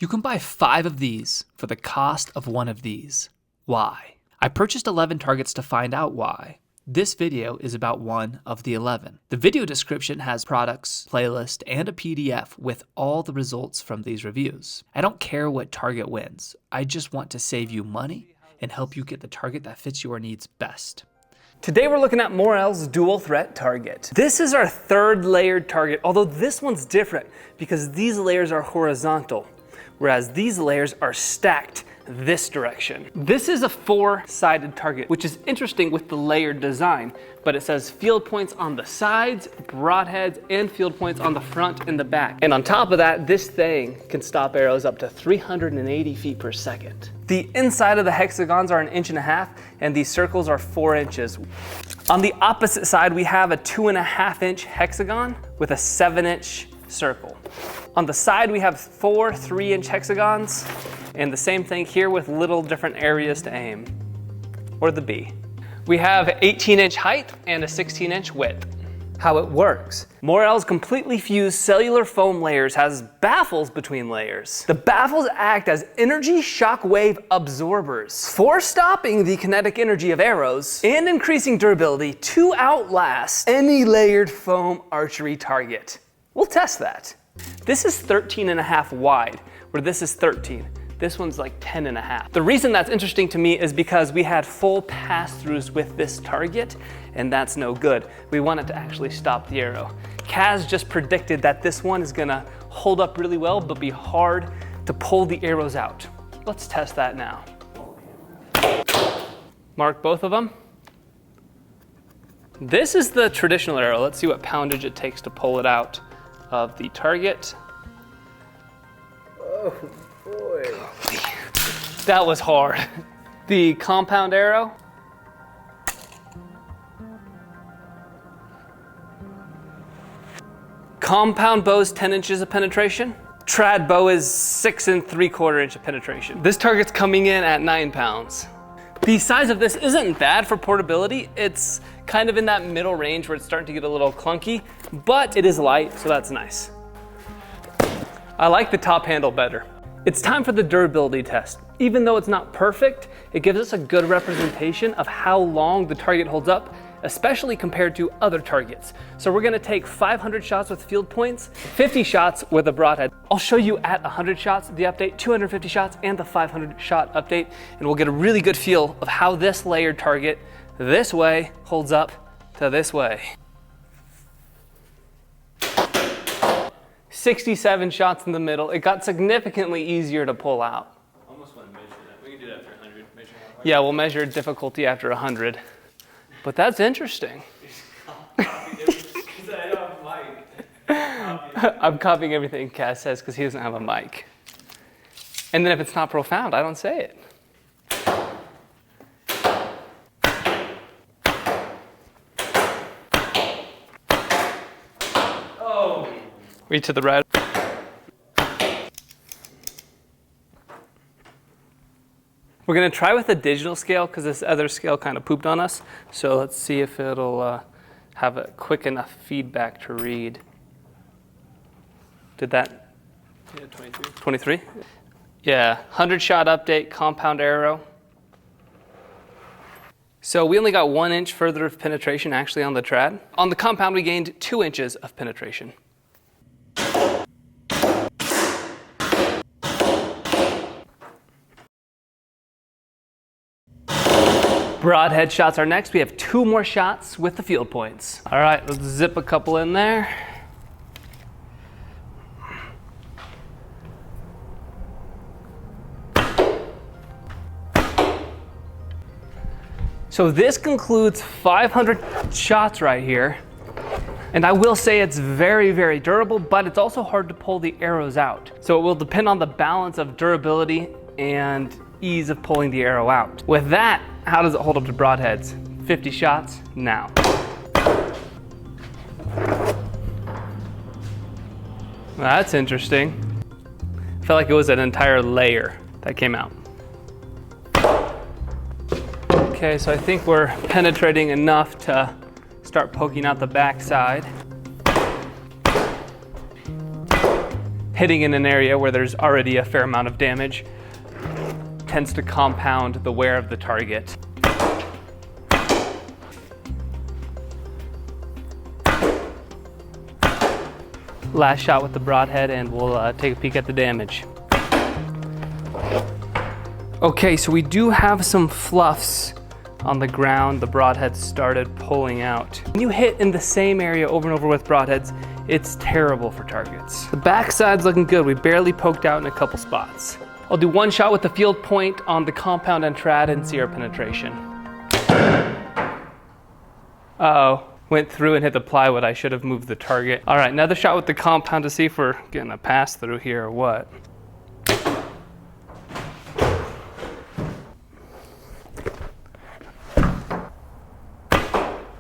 You can buy 5 of these for the cost of 1 of these. Why? I purchased 11 targets to find out why. This video is about one of the 11. The video description has products, playlist, and a PDF with all the results from these reviews. I don't care what target wins. I just want to save you money and help you get the target that fits your needs best. Today we're looking at Morel's dual threat target. This is our 3rd layered target, although this one's different because these layers are horizontal, whereas these layers are stacked this direction. This is a 4-sided target, which is interesting with the layered design, but it says field points on the sides, broadheads, and field points on the front and the back. And on top of that, this thing can stop arrows up to 380 feet per second. The inside of the hexagons are 1.5 inches, and these circles are 4 inches. On the opposite side, we have a 2.5-inch hexagon with a 7-inch circle. On the side, we have 4 3-inch hexagons, and the same thing here with little different areas to aim, or the B. We have 18-inch height and a 16-inch width. How it works. Morel's completely fused cellular foam layers has baffles between layers. The baffles act as energy shockwave absorbers for stopping the kinetic energy of arrows and increasing durability to outlast any layered foam archery target. We'll test that. This is 13.5 wide, where this is 13. This one's like 10.5. The reason that's interesting to me is because we had full pass-throughs with this target, and that's no good. We want it to actually stop the arrow. Kaz just predicted that this one is gonna hold up really well, but be hard to pull the arrows out. Let's test that now. Mark both of them. This is the traditional arrow. Let's see what poundage it takes to pull it out of the target. Oh boy. That was hard. The compound arrow. Compound bow is 10 inches of penetration. Trad bow is 6 3/4 inch of penetration. This target's coming in at 9 pounds. The size of this isn't bad for portability. It's kind of in that middle range where it's starting to get a little clunky, but it is light, so that's nice. I like the top handle better. It's time for the durability test. Even though it's not perfect, it gives us a good representation of how long the target holds up, especially compared to other targets. So we're gonna take 500 shots with field points, 50 shots with a broadhead. I'll show you at 100 shots, the update, 250 shots, and the 500 shot update, and we'll get a really good feel of how this layered target this way holds up to this way. 67 shots in the middle. It got significantly easier to pull out. I almost want to measure that. We can do that after 100. Measure how hard. Yeah, we'll measure difficulty after 100. But that's interesting. I'm copying everything Kaz says because he doesn't have a mic. And then if it's not profound, I don't say it. Oh. Reach to the right. We're gonna try with a digital scale because this other scale kind of pooped on us. So let's see if it'll have a quick enough feedback to read. Did that? Yeah, 23. 23? Yeah, 100 shot update, compound arrow. So we only got 1 inch further of penetration actually on the trad. On the compound, we gained 2 inches of penetration. Broadhead shots are next. We have 2 more shots with the field points. All right, let's zip a couple in there. So this concludes 500 shots right here. And I will say it's very, very durable, but it's also hard to pull the arrows out. So it will depend on the balance of durability and ease of pulling the arrow out. With that, how does it hold up to broadheads? 50 shots now. That's interesting. I felt like it was an entire layer that came out. Okay, so I think we're penetrating enough to start poking out the back side. hitting in an area where there's already a fair amount of damage tends to compound the wear of the target. Last shot with the broadhead, and we'll take a peek at the damage. Okay, so we do have some fluffs on the ground. The broadhead started pulling out. When you hit in the same area over and over with broadheads, it's terrible for targets. The backside's looking good. We barely poked out in a couple spots. I'll do one shot with the field point on the compound and trad and see our penetration. Uh-oh, went through and hit the plywood. I should have moved the target. All right, another shot with the compound to see if we're getting a pass through here or what.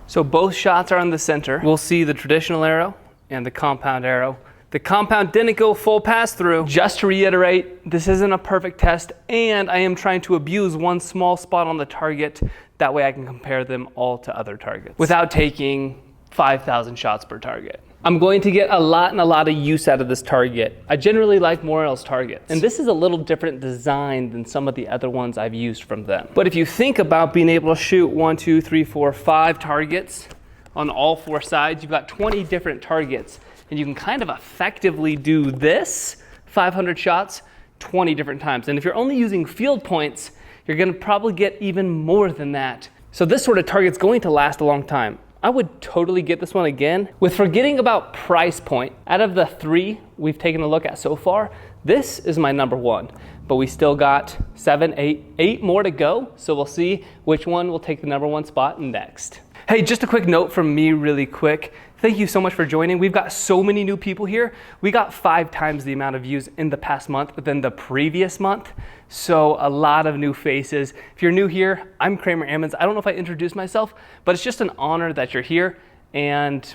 So both shots are on the center. We'll see the traditional arrow and the compound arrow. The compound didn't go full pass through. Just to reiterate, this isn't a perfect test, and I am trying to abuse one small spot on the target. That way I can compare them all to other targets without taking 5,000 shots per target. I'm going to get a lot of use out of this target. I generally like Morel's targets, and this is a little different design than some of the other ones I've used from them. But if you think about being able to shoot 1, 2, 3, 4, 5 targets on all 4 sides, you've got 20 different targets, and you can kind of effectively do this 500 shots 20 different times. And if you're only using field points, you're gonna probably get even more than that. So this sort of target's going to last a long time. I would totally get this one again. With forgetting about price point, out of the 3 we've taken a look at so far, this is my number 1. But we still got 7, 8 more to go. So we'll see which one will take the number 1 spot next. Hey, just a quick note from me really quick. Thank you so much for joining. We've got so many new people here. We got 5 times the amount of views in the past month than the previous month. So a lot of new faces. If you're new here, I'm Kramer Ammons. I don't know if I introduced myself, but it's just an honor that you're here, and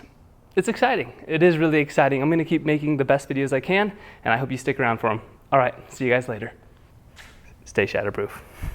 it's exciting. It is really exciting. I'm gonna keep making the best videos I can, and I hope you stick around for them. All right, see you guys later. Stay shatterproof.